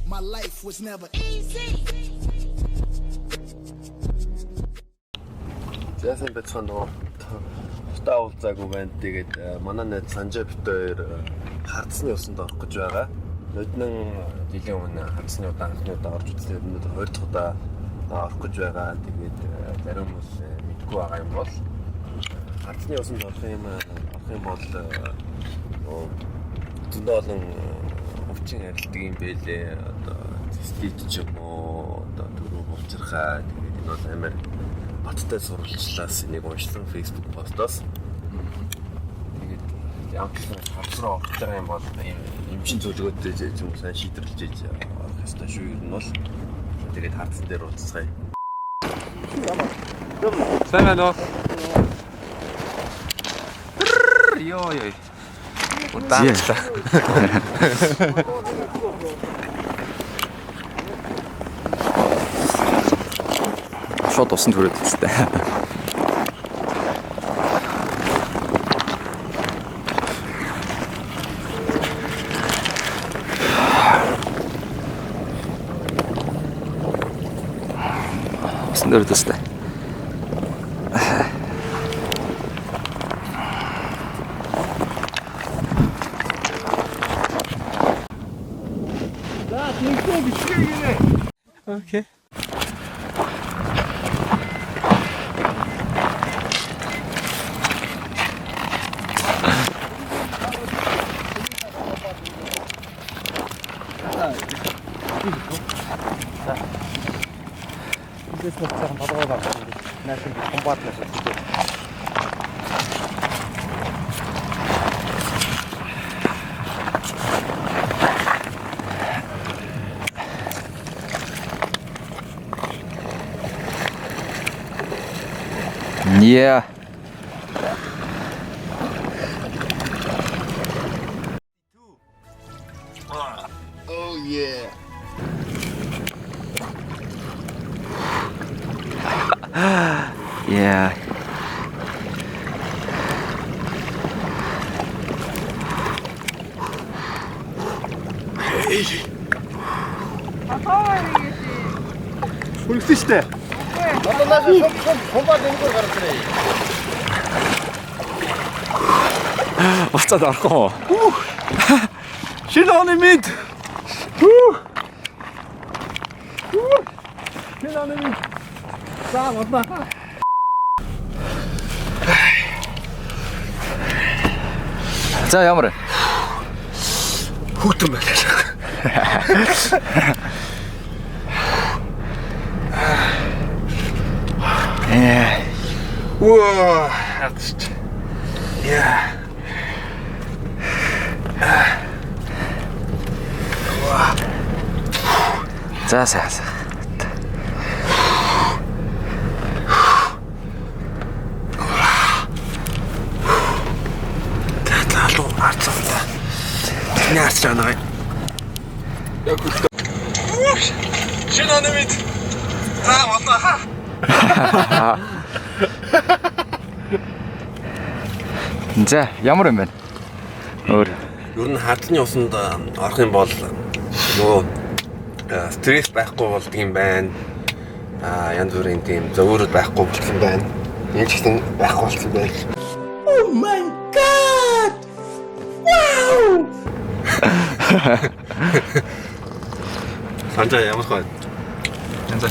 My life was never easy. Зайсан бацхан нөө стаа уулзаагүй байна. Тэгээд манай найз Санжаа битээр хардсны усанд орох гэж байгаа. Өднөн жилийн өмнө хардсны удаа анхны удаа орж үзлээ. Өнөөдөр 20 дахь удаа орох гэж байгаа. Тэгээд зарим хүмүүс мэдгүй байгаа юм бол хардсны усанд орох юм бол зөндөө олон өвчин харилдаг юм бэлээ. Одоо стейт ч юм уу, одоо түрүү болчихрахаа. Тэгээд энэ бол амар баттай сурвалжлаас нэг уншсан Facebook постоос. Тэгээд явдлаа хавцраа орох юм бол эмчин зөвлөгөөтэй юм сайн шийдвэрлэж авах ёстой шүү. Ер нь бол тэгээд хардсан дээр уулзцгаая. Сайн байна уу? Йоо. Удаач. Шот усан төрөөд өстэй. Усан төрөөд өстэй. Okay. Здесь вот царь подвода, нашим комбатным. Yeah. Oh yeah. Yeah. Үлдсэн штэ. Надаас комбат нэггээр гаргасан. Уцаад орхон. Шинэ оны мэд. Шинэ оны мэд. За модна. За ямар хүүтэн байлаа. Yeah. Whoa, that's yeah. За. Татлуу арцгаа. Няарч байгаа. Яг хүлээ. Шинэ оны мэд. Болоо. За, ямар юм бэ? Өөр. Ер нь хардны усанд орох юм бол нөгөө стресс байхгүй болдго юм байна. Янз бүрийн тийм зовоород байхгүй болчих юм байна. Энд ч гэсэн байхгүй болчих юм байна. Oh my god! Wow! Санжаа ямар хаа? Янз.